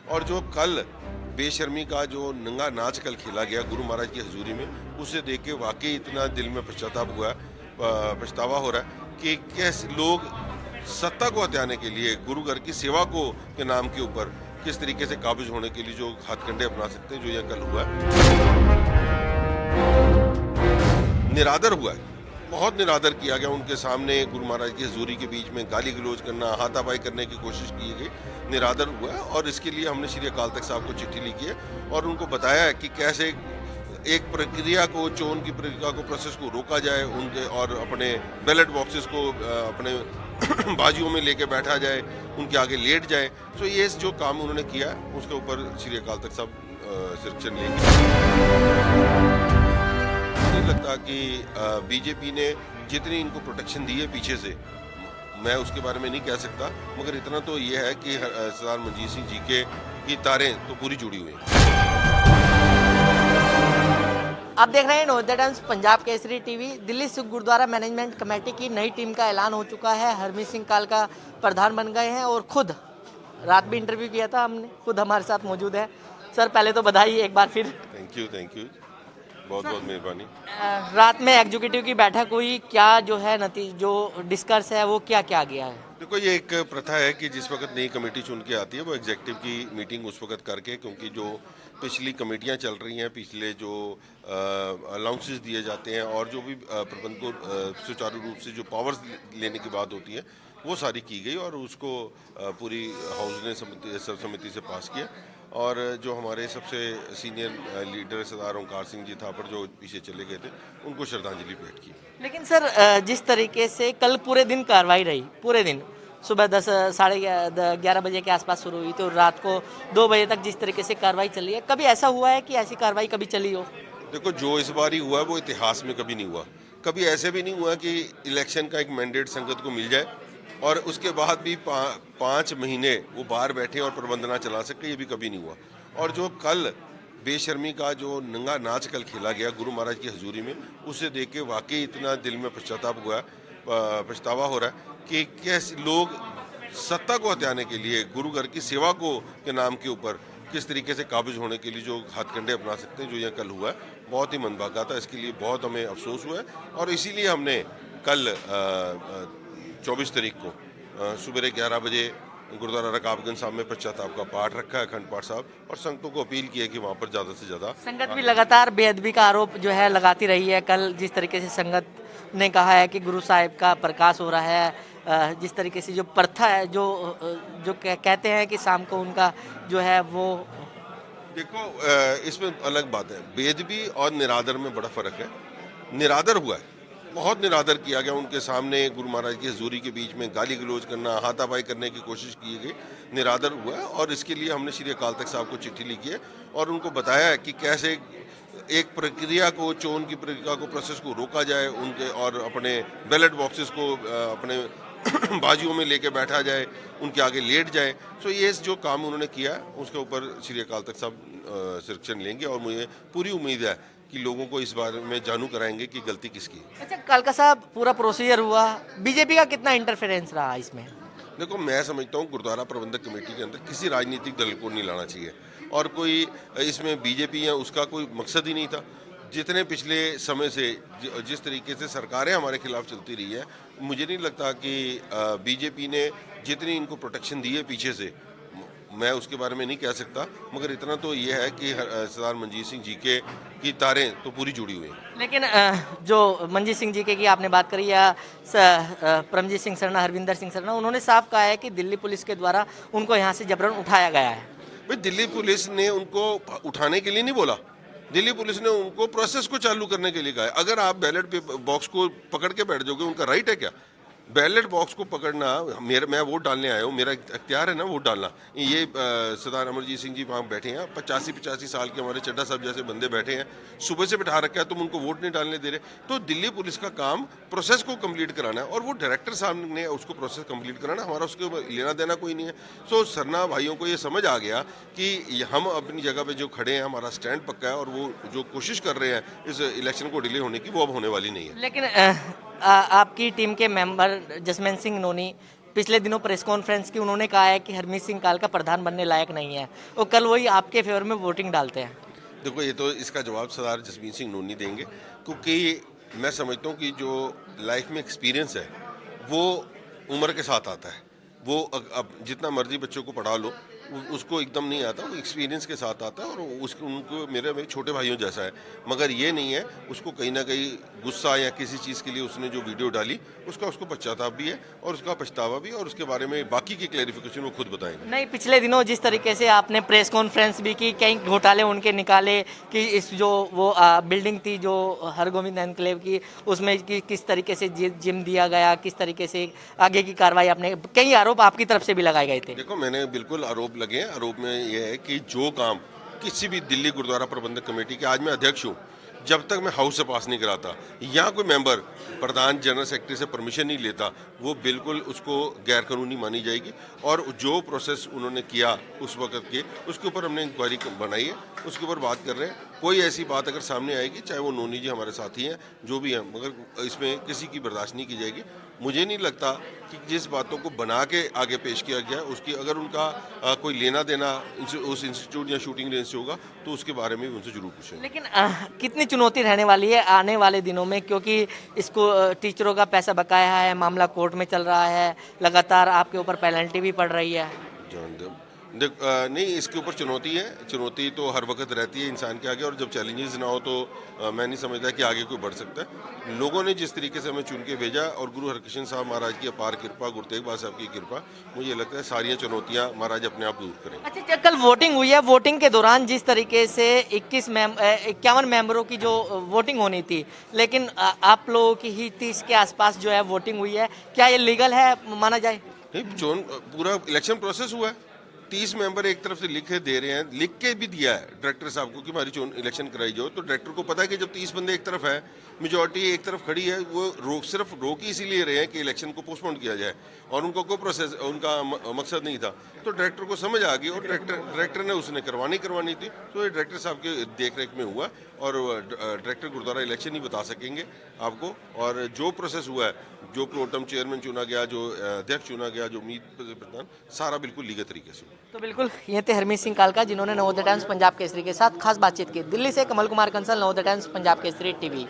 और जो कल बेशर्मी का जो नंगा नाच कल खेला गया गुरु महाराज की हजूरी में, उसे देख के वाकई इतना दिल में पश्चाताप हुआ, पछतावा हो रहा है कि कैसे लोग सत्ता को हथियाने के लिए गुरु घर की सेवा को के नाम के ऊपर किस तरीके से काबिज होने के लिए जो हथकंडे अपना सकते हैं, जो यह कल हुआ है। निरादर हुआ है, बहुत निरादर किया गया। उनके सामने गुरु महाराज की हजूरी के बीच में गाली गलौज करना, हाथापाई करने की कोशिश की गई, निरादर हुआ है। और इसके लिए हमने श्री अकाल तख्त साहब को चिट्ठी लिखी है और उनको बताया है कि कैसे एक प्रक्रिया को, चोन की प्रक्रिया को, प्रोसेस को रोका जाए उनके, और अपने बैलेट बॉक्सेस को अपने बाजियों में लेके बैठा जाए, उनके आगे लेट जाए। तो ये जो काम उन्होंने किया है उसके ऊपर श्री अकाल तख्त साहब सिलेक्शन लेंगे। मुझे लगता कि बीजेपी ने जितनी इनको प्रोटेक्शन दी है पीछे से, मैं उसके बारे में नहीं कह सकता, मगर इतना तो ये है कि सरदार मंजीत सिंह जी की तारें तो पूरी जुड़ी हुई हैं। आप देख रहे हैं Navodaya Times Punjab Kesari TV. Delhi Sikh Gurudwara management committee की नई टीम का ऐलान हो चुका है। हरमीत सिंह कालका प्रधान बन गए हैं और खुद रात भी इंटरव्यू किया था हमने, खुद हमारे साथ मौजूद है। सर पहले तो बधाई एक बार फिर। थैंक यू, बहुत बहुत मेहरबानी। रात में एग्जीक्यूटिव की बैठक हुई, क्या जो है जो डिस्कस है वो क्या क्या गया है? देखो, ये एक प्रथा है कि जिस वक्त नई कमेटी चुन के आती है वो एग्जीक्यूटिव की मीटिंग उस वक्त करके, क्योंकि जो पिछली कमेटियां चल रही हैं, पिछले जो अलाउंसेस दिए जाते हैं और जो भी प्रबंध को सुचारू रूप से जो पावर्स लेने की बात होती है वो सारी की गई और उसको पूरी हाउस ने सब समिति से पास किया। और जो हमारे सबसे सीनियर लीडर सरदार ओंकार सिंह जी थापड़ जो पीछे चले गए थे, उनको श्रद्धांजलि भेंट की। लेकिन सर जिस तरीके से कल पूरे दिन कार्रवाई रही, पूरे दिन सुबह 10 साढ़े 11 बजे के आसपास शुरू हुई तो रात को 2 बजे तक जिस तरीके से कार्रवाई चली है, कभी ऐसा हुआ है कि ऐसी कार्रवाई कभी चली हो? देखो, जो इस बार ही हुआ है वो इतिहास में कभी नहीं हुआ। कभी ऐसे भी नहीं हुआ कि इलेक्शन का एक मैंडेट संगत को मिल जाए और उसके बाद भी 5 महीने वो बाहर बैठे और प्रबंध ना चला सके, ये भी कभी नहीं हुआ। और जो कल बेशर्मी का जो नंगा नाच कल खेला गया गुरु महाराज की हजूरी में, उसे देख के वाकई इतना दिल में पश्चाताप हुआ, पछतावा हो रहा है कि कैसे लोग सत्ता को हथियाने के लिए गुरु घर की सेवा को के नाम के ऊपर किस तरीके से काबिज होने के लिए जो हथकंडे अपना सकते हैं, जो यह कल हुआ है, बहुत ही मंदभागा था। इसके लिए बहुत हमें अफसोस हुआ है और इसीलिए हमने कल 24 तारीख को सुबह 11 बजे गुरुद्वारा रकाबगंज साहब में पश्चाताप का पाठ रखा है, अखंड पाठ साहब, और संगतों को अपील की है कि वहाँ पर ज़्यादा से ज़्यादा। संगत भी लगातार बेअदबी का आरोप जो है लगाती रही है। कल जिस तरीके से संगत ने कहा है कि गुरु साहिब का प्रकाश हो रहा है, जिस तरीके से जो प्रथा है, जो कहते हैं कि शाम को उनका जो है वो, देखो इसमें अलग बात है, बेदबी और निरादर में बड़ा फ़र्क है। निरादर हुआ है, बहुत निरादर किया गया। उनके सामने गुरु महाराज की हजूरी के बीच में गाली गलौज करना, हाथापाई करने की कोशिश की गई, निरादर हुआ है। और इसके लिए हमने श्री अकाल तख्त साहब को चिट्ठी लिखी है और उनको बताया है कि कैसे एक प्रक्रिया को, चोन की प्रक्रिया को, प्रोसेस को रोका जाए उनके, और अपने बैलेट बॉक्सेस को अपने बाजियों में लेके बैठा जाए, उनके आगे लेट जाए। तो ये जो काम उन्होंने किया है उसके ऊपर श्री अकाल तख्त साहब सिलेक्शन लेंगे और मुझे पूरी उम्मीद है कि लोगों को इस बारे में जानू कराएंगे कि गलती किसकी है। अच्छा कालका साहब पूरा प्रोसीजर हुआ, बीजेपी का कितना इंटरफेरेंस रहा इसमें? देखो, मैं समझता हूँ गुरुद्वारा प्रबंधक कमेटी के अंदर किसी राजनीतिक दल को नहीं लाना चाहिए और कोई इसमें बीजेपी है उसका कोई मकसद ही नहीं था। जितने पिछले समय से जिस तरीके से सरकारें हमारे खिलाफ चलती रही है, मुझे नहीं लगता कि बीजेपी ने जितनी इनको प्रोटेक्शन दी है पीछे से, मैं उसके बारे में नहीं कह सकता, मगर इतना तो ये है कि सरदार मंजीत सिंह जी की तारें तो पूरी जुड़ी हुई हैं। लेकिन जो मंजीत सिंह जी के की आपने बात करी, या परमजीत सिंह सरना, हरविंदर सिंह सरना, उन्होंने साफ कहा है कि दिल्ली पुलिस के द्वारा उनको यहाँ से जबरन उठाया गया है। भाई, दिल्ली पुलिस ने उनको उठाने के लिए नहीं बोला, दिल्ली पुलिस ने उनको प्रोसेस को चालू करने के लिए कहा है। अगर आप बैलेट बॉक्स को पकड़ के बैठ जाओगे, उनका राइट है क्या बैलेट बॉक्स को पकड़ना? मैं वोट डालने आया हूँ, मेरा इख्तियार है ना वोट डालना। ये सरदार अमरजीत सिंह जी वहाँ बैठे हैं, 85 साल के हमारे चड्ढा साहब जैसे बंदे बैठे हैं, सुबह से बिठा रखा है, तुम उनको वोट नहीं डालने दे रहे। तो दिल्ली पुलिस का काम प्रोसेस को कंप्लीट कराना है और वो डायरेक्टर साहब ने उसको प्रोसेस कंप्लीट कराना, हमारा उसके लेना देना कोई नहीं है। सो सरना भाइयों को ये समझ आ गया कि हम अपनी जगह पर जो खड़े हैं, हमारा स्टैंड पक्का है और वो जो कोशिश कर रहे हैं इस इलेक्शन को डिले होने की, वो अब होने वाली नहीं है। लेकिन आपकी टीम के मेंबर जसमेंत सिंह नोनी पिछले दिनों प्रेस कॉन्फ्रेंस की उन्होंने कहा है कि हरमीत सिंह काल का प्रधान बनने लायक नहीं है, और कल वही आपके फेवर में वोटिंग डालते हैं। देखो, ये तो इसका जवाब सरदार जसमीत सिंह नूनी देंगे, क्योंकि मैं समझता हूँ कि जो लाइफ में एक्सपीरियंस है वो उम्र के साथ आता है। वो अब जितना मर्जी बच्चों को पढ़ा लो, उसको एकदम नहीं आता, वो एक्सपीरियंस के साथ आता है, और उसको उनको मेरे छोटे भाइयों जैसा है। मगर ये नहीं है उसको कहीं ना कहीं गुस्सा या किसी चीज़ के लिए उसने जो वीडियो डाली उसको पश्चाताप भी है और उसका पछतावा भी, और उसके बारे में बाकी की क्लैरिफिकेशन वो खुद बताएंगे। नहीं, पिछले दिनों जिस तरीके से आपने प्रेस कॉन्फ्रेंस भी की, कई घोटाले उनके निकाले कि इस जो वो बिल्डिंग थी जो हरगोविंद एनक्लेव की, उसमें किस तरीके से जिम दिया गया, किस तरीके से आगे की कार्रवाई, आपने कई आरोप आपकी तरफ से भी लगाए गए थे। देखो, मैंने बिल्कुल आरोप लगे हैं। आरोप में यह है कि जो काम किसी भी दिल्ली गुरुद्वारा प्रबंधक कमेटी के, आज मैं अध्यक्ष हूँ, जब तक मैं हाउस से पास नहीं कराता या कोई मेंबर प्रधान जनरल सेक्रेटरी से परमिशन नहीं लेता, वो बिल्कुल उसको गैर कानूनी मानी जाएगी। और जो प्रोसेस उन्होंने किया उस वक्त के, उसके ऊपर हमने इंक्वायरी बनाई है, उसके ऊपर बात कर रहे हैं। कोई ऐसी बात अगर सामने आएगी, चाहे वो नोनी जी हमारे साथी हैं, जो भी हैं, मगर इसमें किसी की बर्दाश्त नहीं की जाएगी। मुझे नहीं लगता कि जिस बातों को बना के आगे पेश किया गया उसकी अगर उनका कोई लेना देना उस इंस्टीट्यूट या शूटिंग रेंज से होगा तो उसके बारे में भी उनसे जरूर पूछेंगे। लेकिन कितनी चुनौती रहने वाली है आने वाले दिनों में, क्योंकि इसको टीचरों का पैसा बकाया है, मामला कोर्ट में चल रहा है, लगातार आपके ऊपर पेनल्टी भी पड़ रही है। जान दो नहीं, इसके ऊपर चुनौती है। चुनौती तो हर वक्त रहती है इंसान के आगे, और जब चैलेंजेस ना हो तो मैं नहीं समझता कि आगे कोई बढ़ सकता है। लोगों ने जिस तरीके से हमें चुन के भेजा, और गुरु हरकृष्ण साहब महाराज की अपार कृपा, गुरु तेग बहादुर साहब की कृपा, मुझे लगता है सारी चुनौतियां महाराज अपने आप दूर करेंगे। अच्छा, जब कल वोटिंग हुई है, वोटिंग के दौरान जिस तरीके से 51 मेंबरों की जो वोटिंग होनी थी, लेकिन आप लोगों की ही 30 के आसपास जो है वोटिंग हुई है, क्या ये लीगल है माना जाए? नहीं, पूरा इलेक्शन प्रोसेस हुआ है। 30 मेंबर एक तरफ से लिखे दे रहे हैं, लिख के भी दिया है डायरेक्टर साहब को कि हमारी इलेक्शन कराई जाओ। तो डायरेक्टर को पता है कि जब 30 बंदे एक तरफ है, मेजोरिटी एक तरफ खड़ी है, वो सिर्फ रोक ही इसीलिए रहे हैं कि इलेक्शन को पोस्टपोन किया जाए, और उनको कोई प्रोसेस, उनका मकसद नहीं था। तो डायरेक्टर को समझ आ गई, और डायरेक्टर ने उसने करवानी थी, तो ये डायरेक्टर साहब के देख रेख में हुआ। और डायरेक्टर गुरुद्वारा इलेक्शन ही बता सकेंगे आपको। और जो प्रोसेस हुआ है, जो प्रोटम चेयरमैन चुना गया, जो अध्यक्ष चुना गया, जो मीत प्रधान, सारा बिल्कुल लीगल तरीके से हुआ। तो बिल्कुल ये थे हरमीत सिंह कालका, जिन्होंने नवोदय टाइम्स पंजाब केसरी के साथ खास बातचीत की। दिल्ली से कमल कुमार कंसल, नवोदय टाइम्स पंजाब केसरी टीवी।